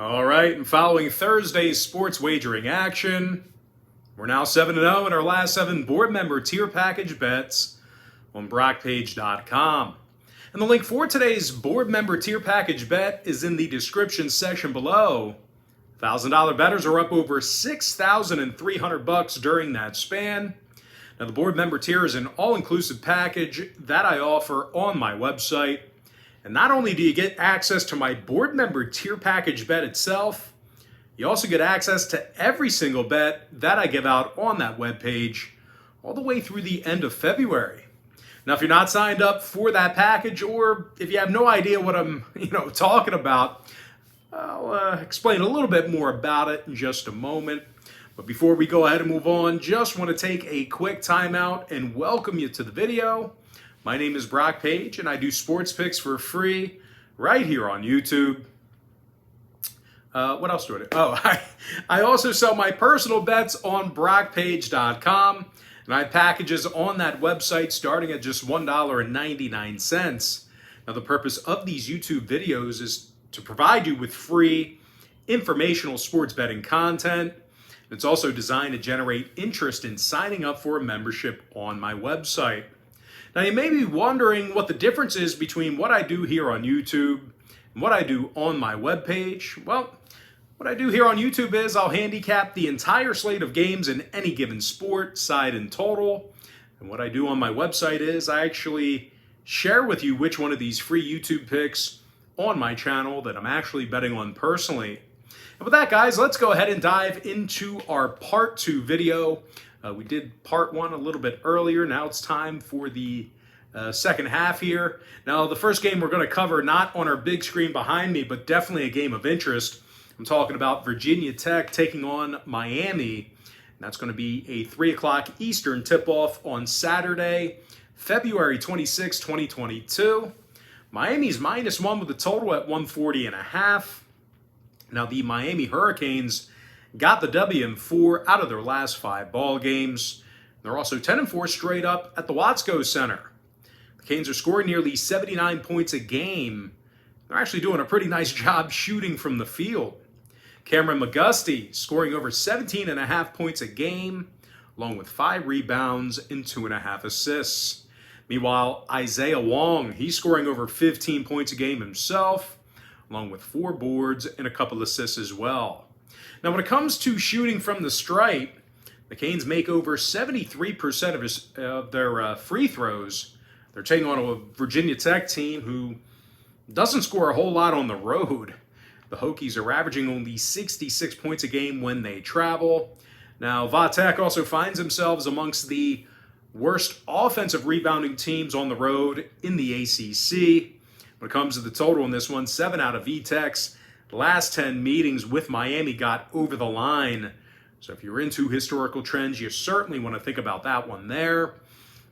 All right, and following Thursday's sports wagering action, we're now 7-0 in our last 7 board member tier package bets on Pt.2. And the link for today's board member tier package bet is in the description section below. $1,000 bettors are up over $6,300 during that span. Now, the board member tier is an all-inclusive package that I offer on my website. And not only do you get access to my board member tier package bet itself, you also get access to every single bet that I give out on that webpage all the way through the end of February. Now, if you're not signed up for that package, or if you have no idea what I'm talking about, I'll explain a little bit more about it in just a moment. But before we go ahead and move on, just want to take a quick timeout and welcome you to the video. My name is Brock Page, and I do sports picks for free right here on YouTube. What else do I do? Oh, I also sell my personal bets on Pt.2, and I have packages on that website starting at just $1.99. Now, the purpose of these YouTube videos is to provide you with free informational sports betting content. It's also designed to generate interest in signing up for a membership on my website. Now, you may be wondering what the difference is between what I do here on YouTube and what I do on my webpage. Well, what I do here on YouTube is I'll handicap the entire slate of games in any given sport, side and total. And what I do on my website is I actually share with you which one of these free YouTube picks on my channel that I'm actually betting on personally. And with that, guys, let's go ahead and dive into our part 2 video. We did part 1 a little bit earlier. Now it's time for the second half here. Now, the first game we're going to cover, not on our big screen behind me, but definitely a game of interest. I'm talking about Virginia Tech taking on Miami. And that's going to be a 3 o'clock Eastern tip-off on Saturday, February 26, 2022. Miami's -1 with a total at 140.5. Now, the Miami Hurricanes got the W in 4 out of their last 5 ball games. They're also 10-4 straight up at the Watsco Center. The Canes are scoring nearly 79 points a game. They're actually doing a pretty nice job shooting from the field. Cameron McGusty scoring over 17.5 points a game, along with 5 rebounds and 2.5 assists. Meanwhile, Isaiah Wong, he's scoring over 15 points a game himself, along with 4 boards and a couple assists as well. Now, when it comes to shooting from the stripe, the Canes make over 73% of their free throws. They're taking on a Virginia Tech team who doesn't score a whole lot on the road. The Hokies are averaging only 66 points a game when they travel. Now, Vatech also finds themselves amongst the worst offensive rebounding teams on the road in the ACC. When it comes to the total in this one, 7 out of VTech's last 10 meetings with Miami got over the line. So if you're into historical trends, you certainly want to think about that one there.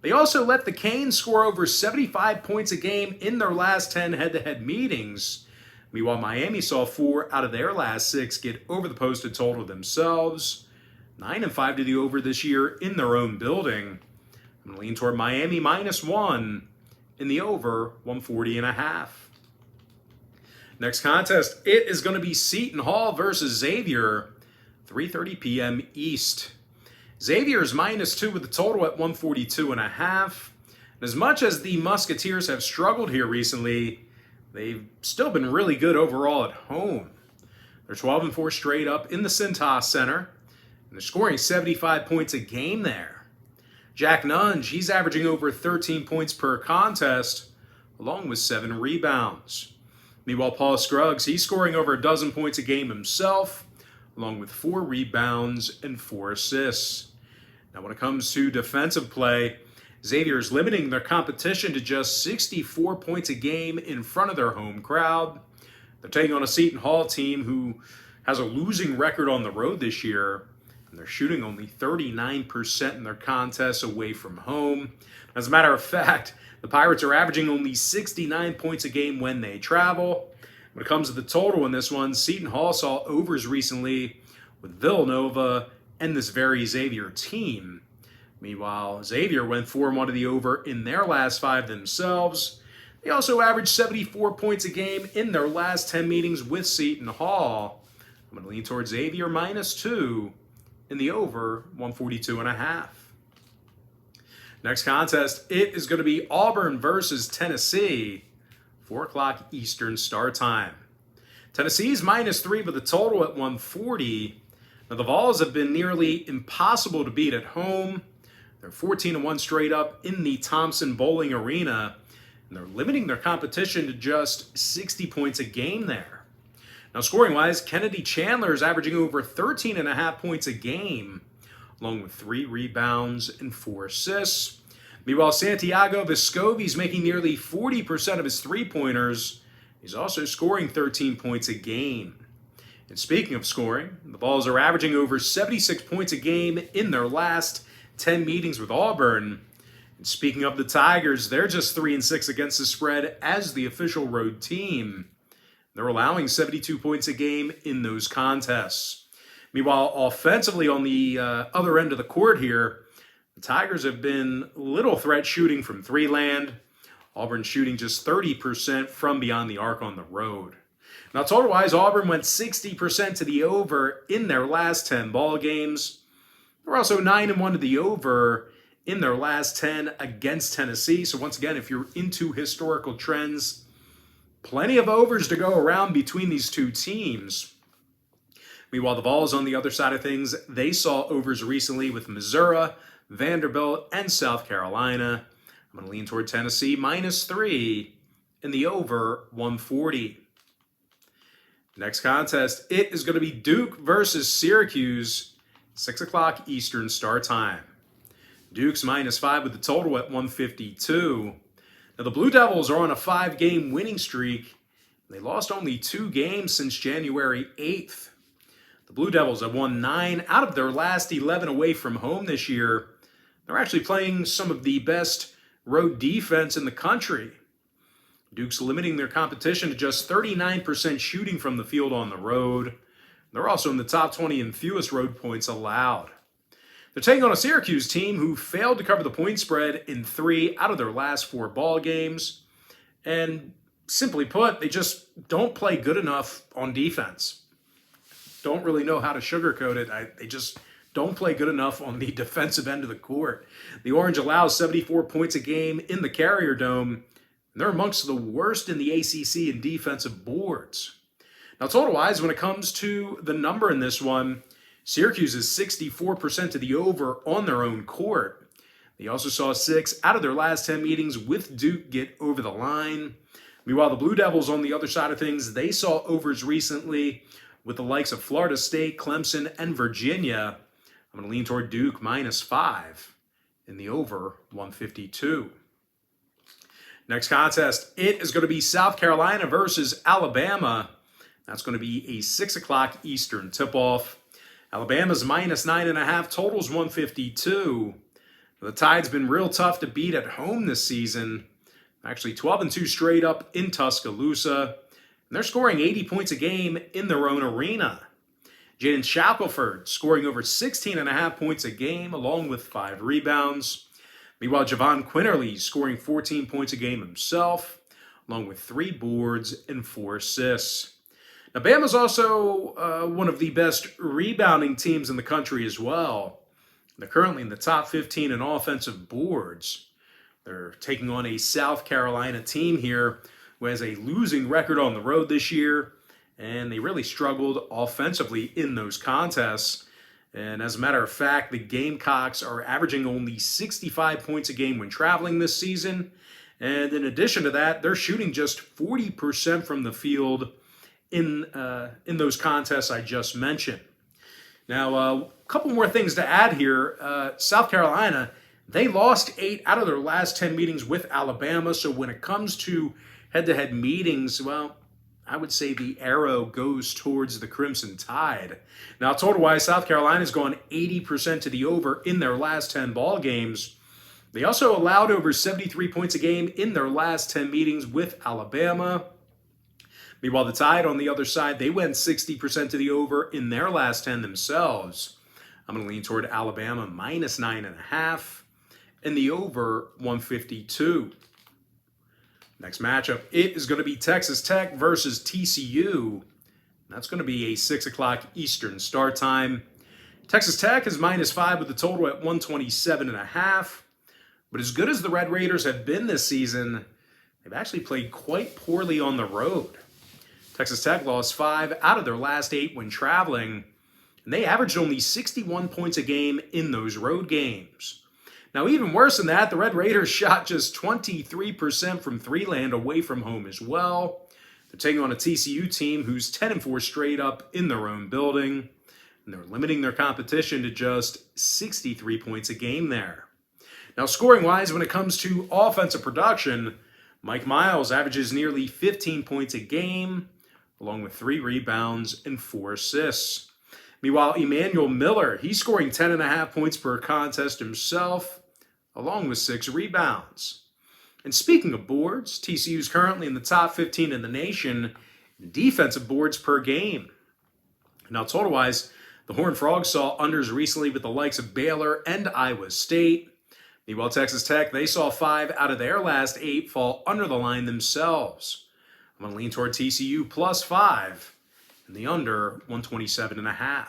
They also let the Canes score over 75 points a game in their last 10 head-to-head meetings. Meanwhile, Miami saw 4 out of their last 6 get over the posted total themselves. 9-5 to the over this year in their own building. I'm going to lean toward Miami -1 in the over 140.5. Next contest, it is going to be Seton Hall versus Xavier, 3:30 p.m. East. Xavier's -2 with the total at 142.5. And as much as the Musketeers have struggled here recently, they've still been really good overall at home. They're 12-4 straight up in the Cintas Center, and they're scoring 75 points a game there. Jack Nunge, he's averaging over 13 points per contest, along with 7 rebounds. Meanwhile, Paul Scruggs, he's scoring over a dozen points a game himself, along with 4 rebounds and 4 assists. Now, when it comes to defensive play, Xavier is limiting their competition to just 64 points a game in front of their home crowd. They're taking on a Seton Hall team who has a losing record on the road this year, and they're shooting only 39% in their contests away from home. As a matter of fact, the Pirates are averaging only 69 points a game when they travel. When it comes to the total in this one, Seton Hall saw overs recently with Villanova and this very Xavier team. Meanwhile, Xavier went 4-1 to the over in their last 5 themselves. They also averaged 74 points a game in their last 10 meetings with Seton Hall. I'm going to lean towards Xavier -2 in the over 142.5. Next contest, it is going to be Auburn versus Tennessee. 4 o'clock Eastern start time. Tennessee's -3 with a total at 140. Now the Vols have been nearly impossible to beat at home. They're 14-1 straight up in the Thompson Bowling Arena. And they're limiting their competition to just 60 points a game there. Now scoring-wise, Kennedy Chandler is averaging over 13.5 points a game, along with 3 rebounds and 4 assists. Meanwhile, Santiago Vescovi is making nearly 40% of his three-pointers. He's also scoring 13 points a game. And speaking of scoring, the Vols are averaging over 76 points a game in their last 10 meetings with Auburn. And speaking of the Tigers, they're just 3-6 against the spread as the official road team. They're allowing 72 points a game in those contests. Meanwhile, offensively on the other end of the court here, the Tigers have been little threat shooting from three land. Auburn shooting just 30% from beyond the arc on the road. Now, total-wise, Auburn went 60% to the over in their last 10 ball games. They're also 9-1 to the over in their last 10 against Tennessee. So once again, if you're into historical trends, plenty of overs to go around between these two teams. Meanwhile, the Vols on the other side of things, they saw overs recently with Missouri, Vanderbilt, and South Carolina. I'm going to lean toward Tennessee -3 in the over 140. Next contest, it is going to be Duke versus Syracuse, 6 o'clock Eastern start time. Duke's -5 with the total at 152. Now, the Blue Devils are on a 5-game winning streak. They lost only 2 games since January 8th. The Blue Devils have won 9 out of their last 11 away from home this year. They're actually playing some of the best road defense in the country. Duke's limiting their competition to just 39% shooting from the field on the road. They're also in the top 20 in fewest road points allowed. They're taking on a Syracuse team who failed to cover the point spread in 3 out of their last 4 ball games. And simply put, they just don't play good enough on defense. Don't really know how to sugarcoat it. They just don't play good enough on the defensive end of the court. The Orange allows 74 points a game in the Carrier Dome. And they're amongst the worst in the ACC in defensive boards. Now, total-wise, when it comes to the number in this one, Syracuse is 64% to the over on their own court. They also saw 6 out of their last 10 meetings with Duke get over the line. Meanwhile, the Blue Devils on the other side of things, they saw overs recently with the likes of Florida State, Clemson, and Virginia. I'm going to lean toward Duke -5 in the over 152. Next contest, it is going to be South Carolina versus Alabama. That's going to be a 6 o'clock Eastern tip-off. Alabama's -9.5, totals 152. The Tide's been real tough to beat at home this season. Actually 12-2 straight up in Tuscaloosa. And they're scoring 80 points a game in their own arena. Jaden Shackelford scoring over 16.5 points a game along with 5 rebounds. Meanwhile, Javon Quinterly scoring 14 points a game himself, along with 3 boards and 4 assists. Now, Bama's also one of the best rebounding teams in the country as well. They're currently in the top 15 in offensive boards. They're taking on a South Carolina team here who has a losing record on the road this year, and they really struggled offensively in those contests. And as a matter of fact, the Gamecocks are averaging only 65 points a game when traveling this season. And in addition to that, they're shooting just 40% from the field in those contests I just mentioned. Now, a couple more things to add here. South Carolina, they lost 8 out of their last 10 meetings with Alabama. So when it comes to head-to-head meetings, well, I would say the arrow goes towards the Crimson Tide. Now, total-wise, South Carolina's gone 80% to the over in their last 10 ball games. They also allowed over 73 points a game in their last 10 meetings with Alabama. Meanwhile, the Tide on the other side, they went 60% to the over in their last 10 themselves. I'm going to lean toward Alabama -9.5 and the over 152. Next matchup, it is going to be Texas Tech versus TCU. That's going to be a 6 o'clock Eastern start time. Texas Tech is -5 with the total at 127.5. But as good as the Red Raiders have been this season, they've actually played quite poorly on the road. Texas Tech lost 5 out of their last 8 when traveling, and they averaged only 61 points a game in those road games. Now, even worse than that, the Red Raiders shot just 23% from three-land away from home as well. They're taking on a TCU team who's 10-4 straight up in their own building, and they're limiting their competition to just 63 points a game there. Now, scoring-wise, when it comes to offensive production, Mike Miles averages nearly 15 points a game, along with 3 rebounds and 4 assists. Meanwhile, Emmanuel Miller, he's scoring 10.5 points per contest himself, along with 6 rebounds. And speaking of boards, TCU is currently in the top 15 in the nation in defensive boards per game. Now, total-wise, the Horned Frogs saw unders recently with the likes of Baylor and Iowa State. Meanwhile, Texas Tech, they saw 5 out of their last 8 fall under the line themselves. I'm going to lean toward TCU +5 and the under 127.5.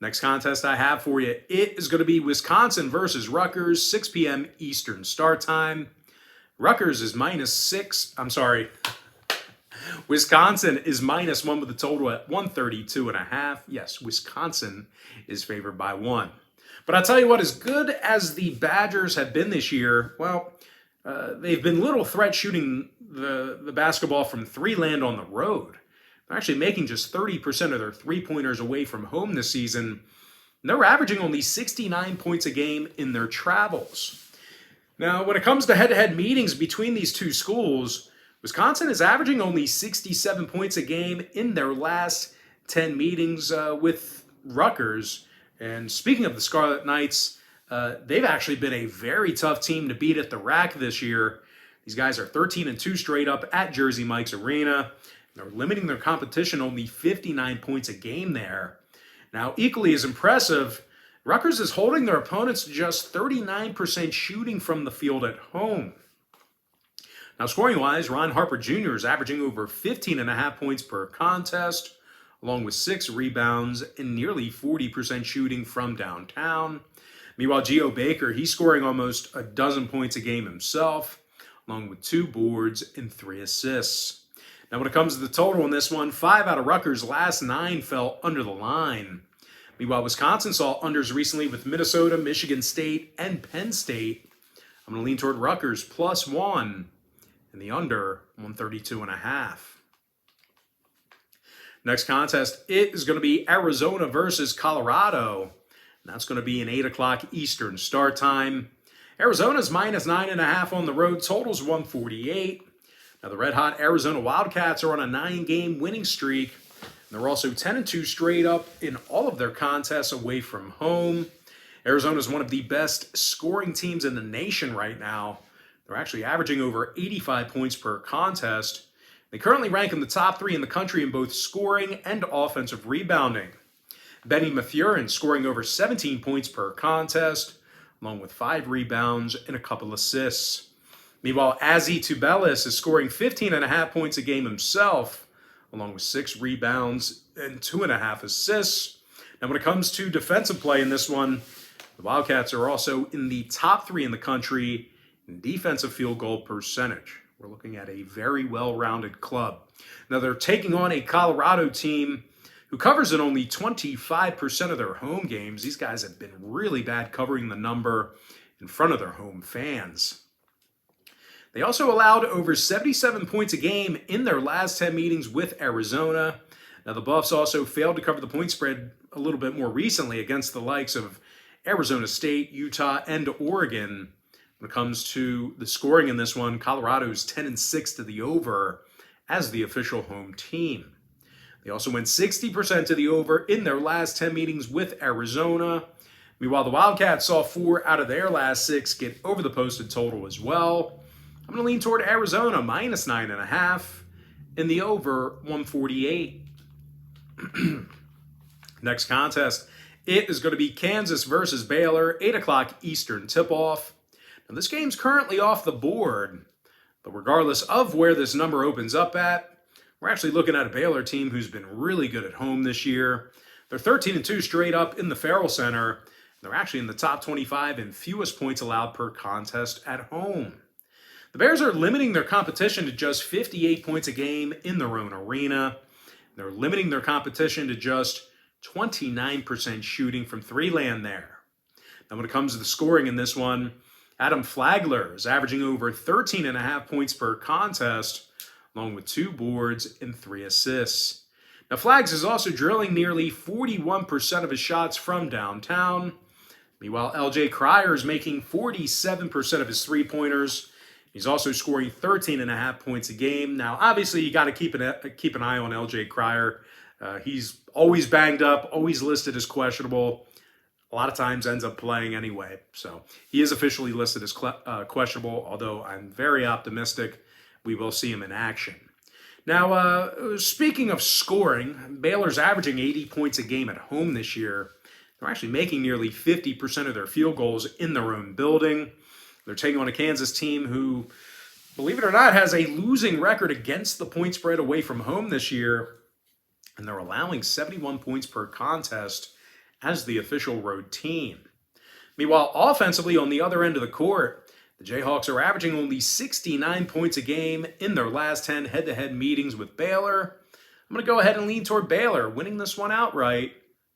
Next contest I have for you, it is going to be Wisconsin versus Rutgers, 6 p.m. Eastern start time. Rutgers is -6. I'm sorry. Wisconsin is -1 with the total at 132.5. Yes, Wisconsin is favored by 1. But I'll tell you what, as good as the Badgers have been this year, well, they've been little threat shooting the basketball from three-land on the road. They're actually making just 30% of their three-pointers away from home this season. And they're averaging only 69 points a game in their travels. Now, when it comes to head-to-head meetings between these two schools, Wisconsin is averaging only 67 points a game in their last 10 meetings with Rutgers. And speaking of the Scarlet Knights, they've actually been a very tough team to beat at the rack this year. These guys are 13-2 straight up at Jersey Mike's Arena. They're limiting their competition only 59 points a game there. Now, equally as impressive, Rutgers is holding their opponents to just 39% shooting from the field at home. Now, scoring-wise, Ron Harper Jr. is averaging over 15.5 points per contest, along with 6 rebounds and nearly 40% shooting from downtown. Meanwhile, Geo Baker, he's scoring almost a dozen points a game himself, along with 2 boards and 3 assists. Now, when it comes to the total in this one, 5 out of Rutgers' last 9 fell under the line. Meanwhile, Wisconsin saw unders recently with Minnesota, Michigan State, and Penn State. I'm going to lean toward Rutgers +1 and the under 132.5. Next contest, it is going to be Arizona versus Colorado. And that's going to be an 8 o'clock Eastern start time. Arizona's -9.5 on the road, totals 148. Now, the red-hot Arizona Wildcats are on a 9-game winning streak. And they're also 10-2 straight up in all of their contests away from home. Arizona is one of the best scoring teams in the nation right now. They're actually averaging over 85 points per contest. They currently rank in the top 3 in the country in both scoring and offensive rebounding. Benny Mathurin scoring over 17 points per contest, along with 5 rebounds and a couple assists. Meanwhile, Azzi Tubelis is scoring 15.5 points a game himself, along with 6 rebounds and 2.5 assists. Now, when it comes to defensive play in this one, the Wildcats are also in the top 3 in the country in defensive field goal percentage. We're looking at a very well-rounded club. Now, they're taking on a Colorado team who covers in only 25% of their home games. These guys have been really bad covering the number in front of their home fans. They also allowed over 77 points a game in their last 10 meetings with Arizona. Now, the Buffs also failed to cover the point spread a little bit more recently against the likes of Arizona State, Utah, and Oregon. When it comes to the scoring in this one, Colorado's 10-6 to the over as the official home team. They also went 60% to the over in their last 10 meetings with Arizona. Meanwhile, the Wildcats saw 4 out of their last 6 get over the posted total as well. I'm going to lean toward Arizona, -9.5, and the over 148. Next contest, it is going to be Kansas versus Baylor, 8 o'clock Eastern tip-off. Now, this game's currently off the board, But regardless of where this number opens up at, we're actually looking at a Baylor team who's been really good at home this year. They're 13-2 straight up in the Farrell Center. They're actually in the top 25 in fewest points allowed per contest at home. The Bears are limiting their competition to just 58 points a game in their own arena. They're limiting their competition to just 29% shooting from three-land there. Now when it comes to the scoring in this one, Adam Flagler is averaging over 13.5 points per contest, along with 2 boards and 3 assists. Now Flags is also drilling nearly 41% of his shots from downtown. Meanwhile, LJ Cryer is making 47% of his three-pointers. He's also scoring 13.5 points a game. Now, obviously, you got to keep an eye on LJ Cryer. He's always banged up, always listed as questionable. A lot of times ends up playing anyway. So he is officially listed as questionable, although I'm very optimistic we will see him in action. Now, speaking of scoring, Baylor's averaging 80 points a game at home this year. They're actually making nearly 50% of their field goals in their own building. They're taking on a Kansas team who, believe it or not, has a losing record against the point spread away from home this year. And they're allowing 71 points per contest as the official road team. Meanwhile, offensively, on the other end of the court, the Jayhawks are averaging only 69 points a game in their last 10 head-to-head meetings with Baylor. I'm going to go ahead and lean toward Baylor, winning this one outright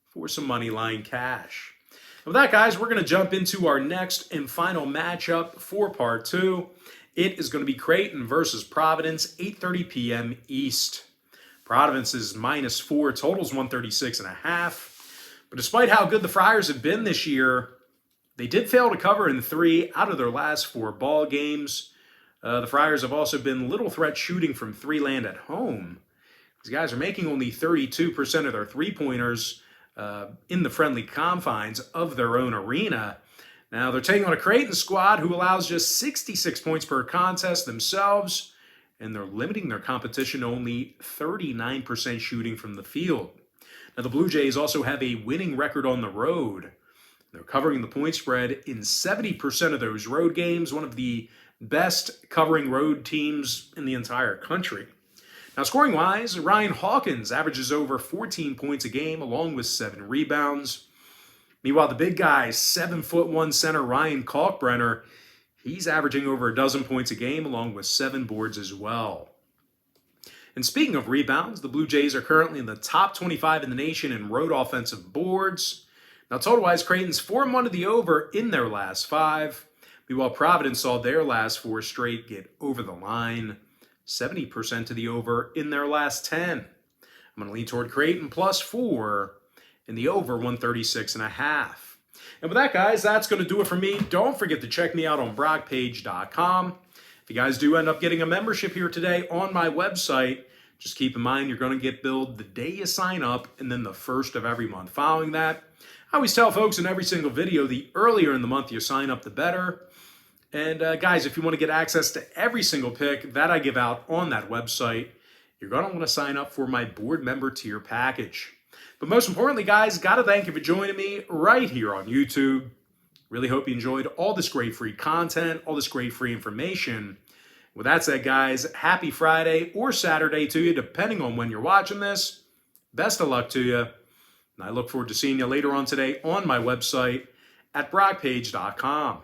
for some money line cash. And with that, guys, we're going to jump into our next and final matchup for Part 2. It is going to be Creighton versus Providence, 8:30 p.m. East. Providence is -4, totals 136.5. But despite how good the Friars have been this year, they did fail to cover in 3 out of their last 4 ball games. The Friars have also been little threat shooting from three-land at home. These guys are making only 32% of their three-pointers in the friendly confines of their own arena. Now, they're taking on a Creighton squad who allows just 66 points per contest themselves, and they're limiting their competition to only 39% shooting from the field. Now, the Blue Jays also have a winning record on the road. They're covering the point spread in 70% of those road games, one of the best covering road teams in the entire country. Now, scoring-wise, Ryan Hawkins averages over 14 points a game, along with 7 rebounds. Meanwhile, the big guy, 7'1" center Ryan Kalkbrenner, he's averaging over a dozen points a game, along with 7 boards as well. And speaking of rebounds, the Blue Jays are currently in the top 25 in the nation in road offensive boards. Now, total-wise, Creighton's 4-1 to the over in their last 5. Meanwhile, Providence saw their last 4 straight get over the line. 70% to the over in their last 10. I'm going to lean toward Creighton +4 in the over 136.5. And with that, guys, that's going to do it for me. Don't forget to check me out on Pt.2. If you guys do end up getting a membership here today on my website, just keep in mind you're going to get billed the day you sign up and then the first of every month following that. I always tell folks in every single video, the earlier in the month you sign up, the better. And guys, if you want to get access to every single pick that I give out on that website, you're going to want to sign up for my board member tier package. But most importantly, guys, got to thank you for joining me right here on YouTube. Really hope you enjoyed all this great free content, all this great free information. With that said, guys, happy Friday or Saturday to you, depending on when you're watching this. Best of luck to you. And I look forward to seeing you later on today on my website at Brockpage.com.